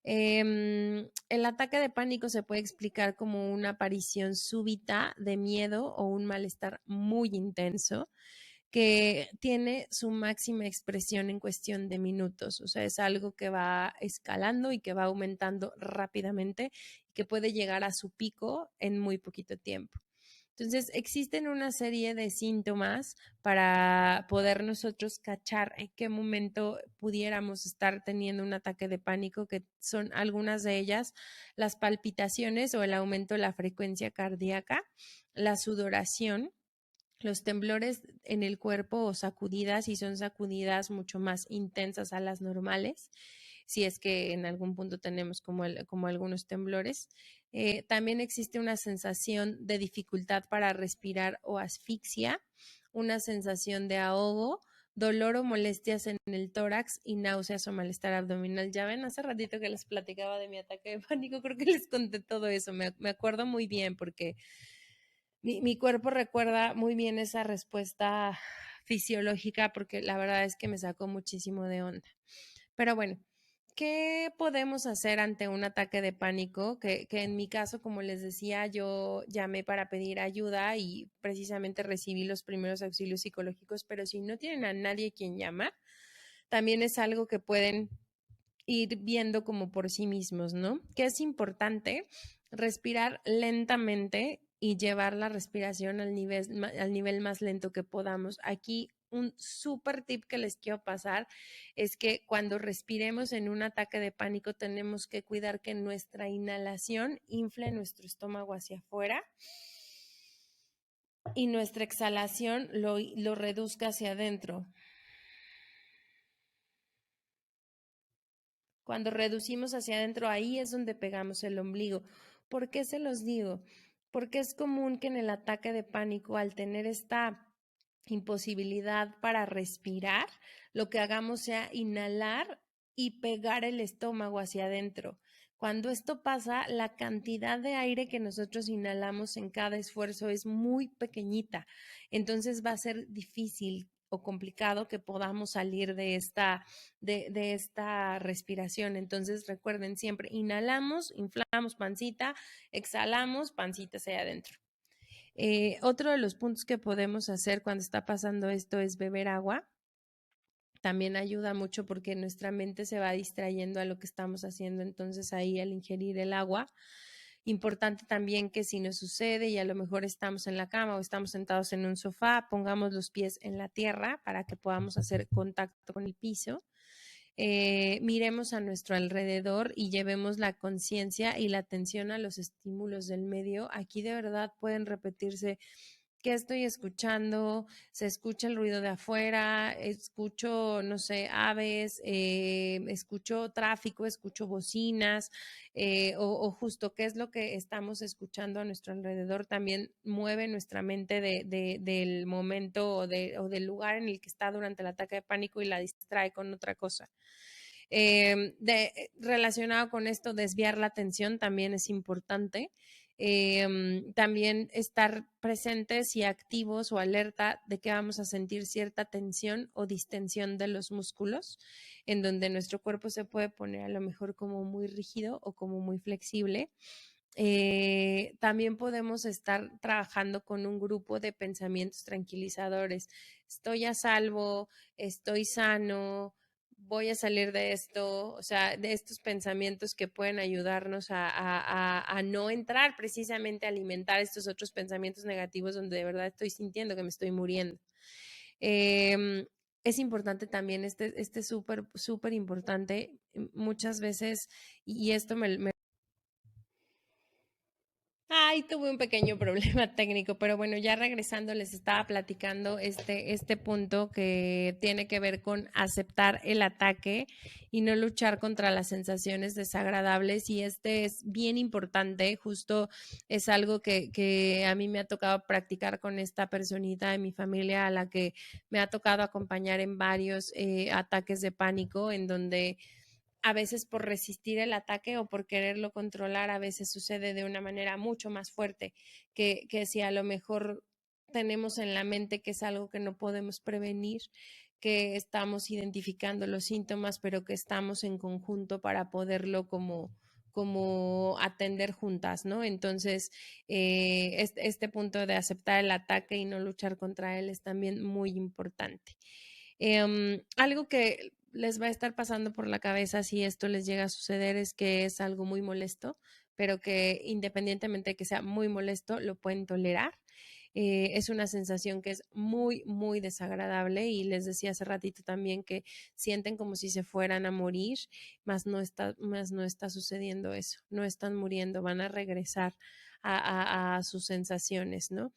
El ataque de pánico se puede explicar como una aparición súbita de miedo o un malestar muy intenso que tiene su máxima expresión en cuestión de minutos. O sea, es algo que va escalando y que va aumentando rápidamente y que puede llegar a su pico en muy poquito tiempo. Entonces, existen una serie de síntomas para poder nosotros cachar en qué momento pudiéramos estar teniendo un ataque de pánico, que son algunas de ellas, las palpitaciones o el aumento de la frecuencia cardíaca, la sudoración, los temblores en el cuerpo o sacudidas, y son sacudidas mucho más intensas a las normales, si es que en algún punto tenemos como algunos temblores. También existe una sensación de dificultad para respirar o asfixia, una sensación de ahogo, dolor o molestias en el tórax y náuseas o malestar abdominal. Ya ven, hace ratito que les platicaba de mi ataque de pánico, creo que les conté todo eso. Me acuerdo muy bien porque mi cuerpo recuerda muy bien esa respuesta fisiológica porque la verdad es que me sacó muchísimo de onda. Pero bueno, ¿qué podemos hacer ante un ataque de pánico? Que en mi caso, como les decía, yo llamé para pedir ayuda y precisamente recibí los primeros auxilios psicológicos, pero si no tienen a nadie quien llamar, también es algo que pueden ir viendo como por sí mismos, ¿no? Que es importante respirar lentamente y llevar la respiración al nivel más lento que podamos. Aquí un súper tip que les quiero pasar es que cuando respiremos en un ataque de pánico tenemos que cuidar que nuestra inhalación infle nuestro estómago hacia afuera y nuestra exhalación lo reduzca hacia adentro. Cuando reducimos hacia adentro, ahí es donde pegamos el ombligo. ¿Por qué se los digo? Porque es común que en el ataque de pánico, al tener esta imposibilidad para respirar, lo que hagamos sea inhalar y pegar el estómago hacia adentro. Cuando esto pasa, la cantidad de aire que nosotros inhalamos en cada esfuerzo es muy pequeñita. Entonces va a ser difícil o complicado que podamos salir de esta respiración. Entonces recuerden siempre, inhalamos, inflamos pancita, exhalamos, pancita hacia adentro. Otro de los puntos que podemos hacer cuando está pasando esto es beber agua. También ayuda mucho porque nuestra mente se va distrayendo a lo que estamos haciendo. Entonces ahí al ingerir el agua, importante también que si nos sucede y a lo mejor estamos en la cama o estamos sentados en un sofá, pongamos los pies en la tierra para que podamos hacer contacto con el piso. Miremos a nuestro alrededor y llevemos la conciencia y la atención a los estímulos del medio. Aquí de verdad pueden repetirse qué estoy escuchando, se escucha el ruido de afuera, escucho, no sé, aves, escucho tráfico, escucho bocinas, o justo qué es lo que estamos escuchando a nuestro alrededor. También mueve nuestra mente del momento o del lugar en el que está durante el ataque de pánico y la distrae con otra cosa. Relacionado con esto, desviar la atención también es importante. También estar presentes y activos o alerta de que vamos a sentir cierta tensión o distensión de los músculos, en donde nuestro cuerpo se puede poner a lo mejor como muy rígido o como muy flexible. También podemos estar trabajando con un grupo de pensamientos tranquilizadores. Estoy a salvo, estoy sano, voy a salir de esto, o sea, de estos pensamientos que pueden ayudarnos a no entrar precisamente a alimentar estos otros pensamientos negativos donde de verdad estoy sintiendo que me estoy muriendo. Es importante también, súper, súper importante, muchas veces, y esto me Ay, tuve un pequeño problema técnico, pero bueno, ya regresando les estaba platicando este punto que tiene que ver con aceptar el ataque y no luchar contra las sensaciones desagradables. Y este es bien importante, justo es algo que a mí me ha tocado practicar con esta personita de mi familia a la que me ha tocado acompañar en varios ataques de pánico, en donde a veces por resistir el ataque o por quererlo controlar, a veces sucede de una manera mucho más fuerte que si a lo mejor tenemos en la mente que es algo que no podemos prevenir, que estamos identificando los síntomas, pero que estamos en conjunto para poderlo como atender juntas, ¿no? Entonces, este punto de aceptar el ataque y no luchar contra él es también muy importante. Algo que les va a estar pasando por la cabeza si esto les llega a suceder es que es algo muy molesto, pero que independientemente de que sea muy molesto, lo pueden tolerar. Es una sensación que es muy, muy desagradable y les decía hace ratito también que sienten como si se fueran a morir, más no está sucediendo eso, no están muriendo, van a regresar a sus sensaciones, ¿no?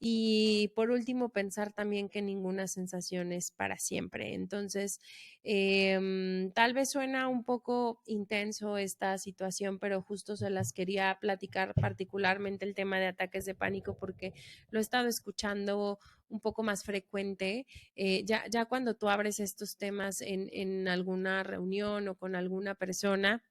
Y por último, pensar también que ninguna sensación es para siempre. Entonces, tal vez suena un poco intenso esta situación, pero justo se las quería platicar particularmente el tema de ataques de pánico porque lo he estado escuchando un poco más frecuente. Ya cuando tú abres estos temas en alguna reunión o con alguna persona,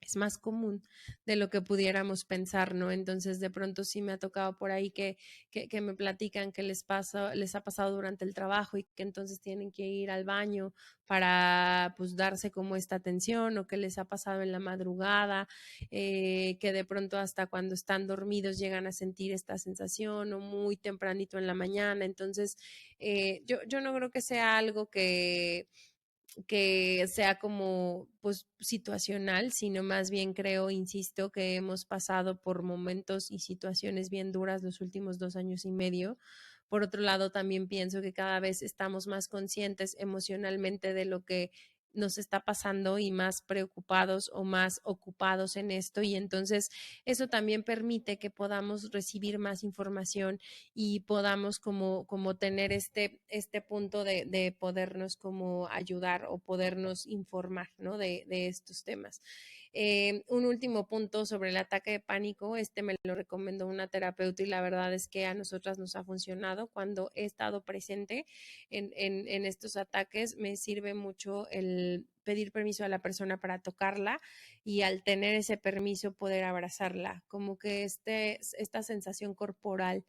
es más común de lo que pudiéramos pensar, ¿no? Entonces, de pronto sí me ha tocado por ahí que me platican que les ha pasado durante el trabajo y que entonces tienen que ir al baño para, pues, darse como esta atención, o que les ha pasado en la madrugada, que de pronto hasta cuando están dormidos llegan a sentir esta sensación, o muy tempranito en la mañana. Entonces, yo no creo que sea algo que sea como pues situacional, sino más bien creo, insisto, que hemos pasado por momentos y situaciones bien duras los últimos 2 años y medio. Por otro lado, también pienso que cada vez estamos más conscientes emocionalmente de lo que nos está pasando y más preocupados o más ocupados en esto, y entonces eso también permite que podamos recibir más información y podamos como tener este punto de podernos como ayudar o podernos informar, ¿no? De estos temas. Un último punto sobre el ataque de pánico, me lo recomendó una terapeuta y la verdad es que a nosotras nos ha funcionado. Cuando he estado presente en estos ataques, me sirve mucho el pedir permiso a la persona para tocarla y al tener ese permiso poder abrazarla, como que esta sensación corporal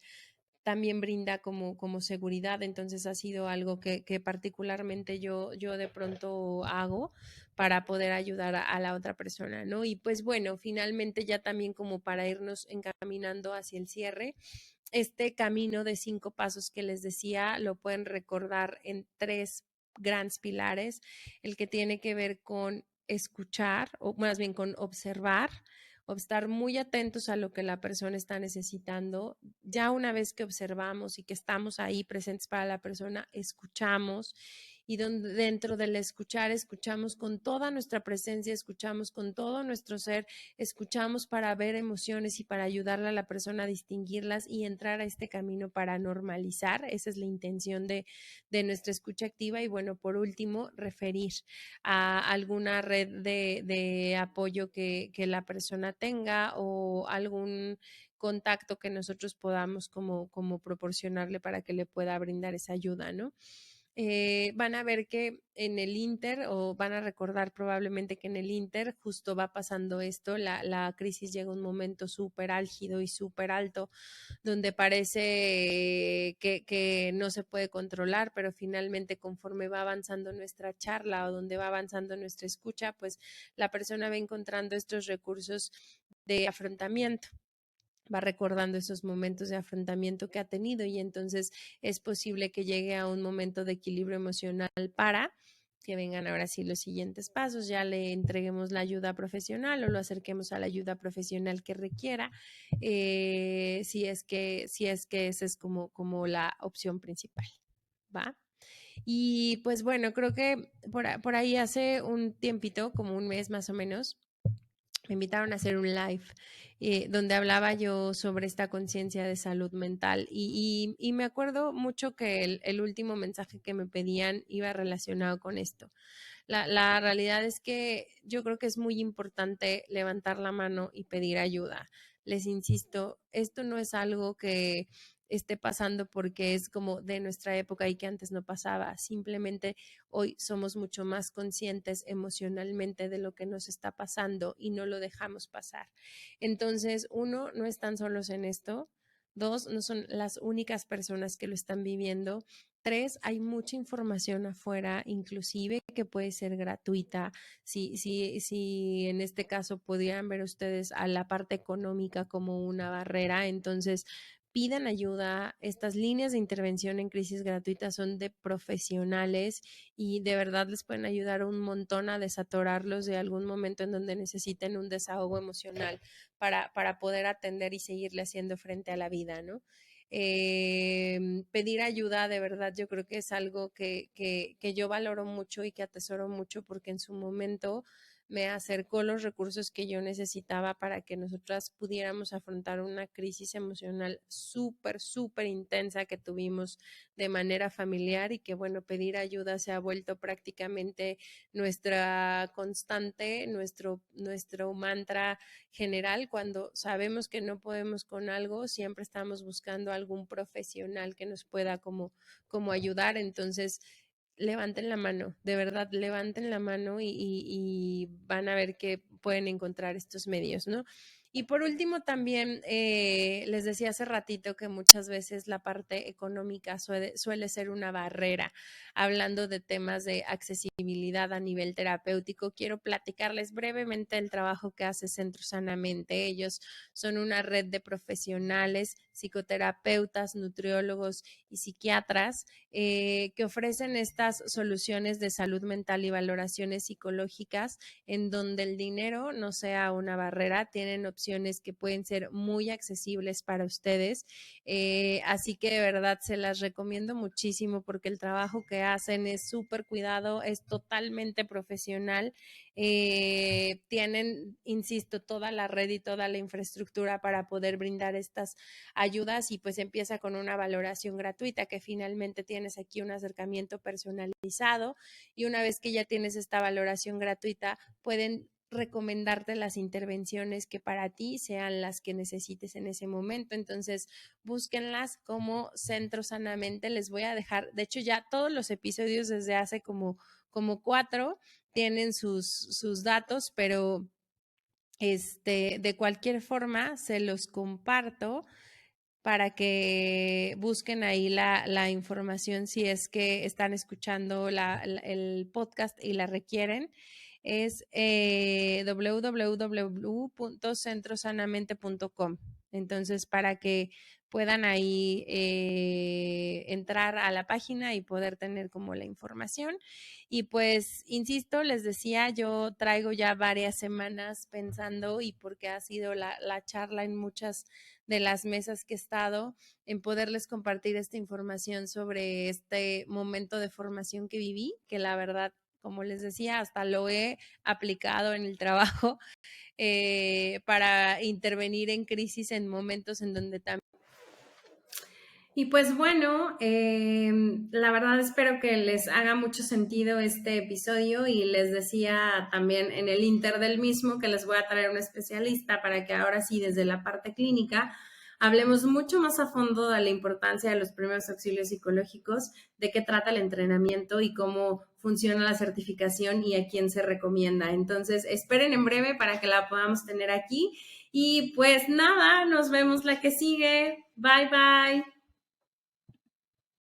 también brinda como seguridad. Entonces ha sido algo que particularmente yo de pronto hago para poder ayudar a la otra persona, ¿no? Y pues bueno, finalmente ya también como para irnos encaminando hacia el cierre, este camino de 5 pasos que les decía lo pueden recordar en 3 grandes pilares: el que tiene que ver con escuchar, o más bien con observar, o estar muy atentos a lo que la persona está necesitando. Ya una vez que observamos y que estamos ahí presentes para la persona, escuchamos, y donde dentro del escuchar escuchamos con toda nuestra presencia, escuchamos con todo nuestro ser, escuchamos para ver emociones y para ayudarle a la persona a distinguirlas y entrar a este camino para normalizar. Esa es la intención de nuestra escucha activa. Y bueno, por último, referir a alguna red de apoyo que la persona tenga o algún contacto que nosotros podamos como proporcionarle para que le pueda brindar esa ayuda, ¿no? Van a ver que en el Inter, o van a recordar probablemente que en el Inter justo va pasando esto, la crisis llega a un momento súper álgido y súper alto, donde parece que no se puede controlar, pero finalmente conforme va avanzando nuestra charla o donde va avanzando nuestra escucha, pues la persona va encontrando estos recursos de afrontamiento, va recordando esos momentos de afrontamiento que ha tenido, y entonces es posible que llegue a un momento de equilibrio emocional para que vengan ahora sí los siguientes pasos, ya le entreguemos la ayuda profesional o lo acerquemos a la ayuda profesional que requiera, si es que esa es como la opción principal, ¿va? Y pues bueno, creo que por ahí hace un tiempito, como un mes más o menos, me invitaron a hacer un live donde hablaba yo sobre esta conciencia de salud mental, y me acuerdo mucho que el último mensaje que me pedían iba relacionado con esto. La realidad es que yo creo que es muy importante levantar la mano y pedir ayuda. Les insisto, esto no es algo que esté pasando porque es como de nuestra época y que antes no pasaba. Simplemente hoy somos mucho más conscientes emocionalmente de lo que nos está pasando y no lo dejamos pasar. Entonces, uno, no están solos en esto. Dos, no son las únicas personas que lo están viviendo. Tres, hay mucha información afuera, inclusive que puede ser gratuita. Si en este caso pudieran ver ustedes a la parte económica como una barrera, entonces pidan ayuda. Estas líneas de intervención en crisis gratuitas son de profesionales y de verdad les pueden ayudar un montón a desatorarlos de algún momento en donde necesiten un desahogo emocional para poder atender y seguirle haciendo frente a la vida, ¿no? Pedir ayuda, de verdad, yo creo que es algo que yo valoro mucho y que atesoro mucho, porque en su momento me acercó los recursos que yo necesitaba para que nosotras pudiéramos afrontar una crisis emocional súper, súper intensa que tuvimos de manera familiar, y que bueno, pedir ayuda se ha vuelto prácticamente nuestra constante, nuestro mantra general. Cuando sabemos que no podemos con algo, siempre estamos buscando algún profesional que nos pueda como ayudar. Entonces, levanten la mano, de verdad, levanten la mano y van a ver que pueden encontrar estos medios, ¿no? Y por último, también les decía hace ratito que muchas veces la parte económica suele ser una barrera. Hablando de temas de accesibilidad a nivel terapéutico, quiero platicarles brevemente el trabajo que hace Centro Sanamente. Ellos son una red de profesionales, psicoterapeutas, nutriólogos y psiquiatras que ofrecen estas soluciones de salud mental y valoraciones psicológicas en donde el dinero no sea una barrera. Tienen opciones que pueden ser muy accesibles para ustedes. Así que de verdad se las recomiendo muchísimo porque el trabajo que hacen es súper cuidado, es totalmente profesional. Tienen, insisto, toda la red y toda la infraestructura para poder brindar estas ayudas y pues empieza con una valoración gratuita que finalmente tienes aquí un acercamiento personalizado y una vez que ya tienes esta valoración gratuita pueden recomendarte las intervenciones que para ti sean las que necesites en ese momento. Entonces, búsquenlas como Centro Sanamente. Les voy a dejar, de hecho, ya todos los episodios desde hace como 4 tienen sus datos, pero de cualquier forma se los comparto para que busquen ahí la información si es que están escuchando el podcast y la requieren. Es www.centrosanamente.com. Entonces, para que puedan ahí entrar a la página y poder tener como la información. Y pues, insisto, les decía, yo traigo ya varias semanas pensando y porque ha sido la charla en muchas de las mesas que he estado, en poderles compartir esta información sobre este momento de formación que viví, que la verdad, como les decía, hasta lo he aplicado en el trabajo para intervenir en crisis en momentos en donde también. Y pues bueno, la verdad espero que les haga mucho sentido este episodio y les decía también en el inter del mismo que les voy a traer un especialista para que ahora sí desde la parte clínica hablemos mucho más a fondo de la importancia de los primeros auxilios psicológicos, de qué trata el entrenamiento y cómo funciona la certificación y a quién se recomienda. Entonces, esperen en breve para que la podamos tener aquí. Y pues nada, nos vemos la que sigue. Bye, bye.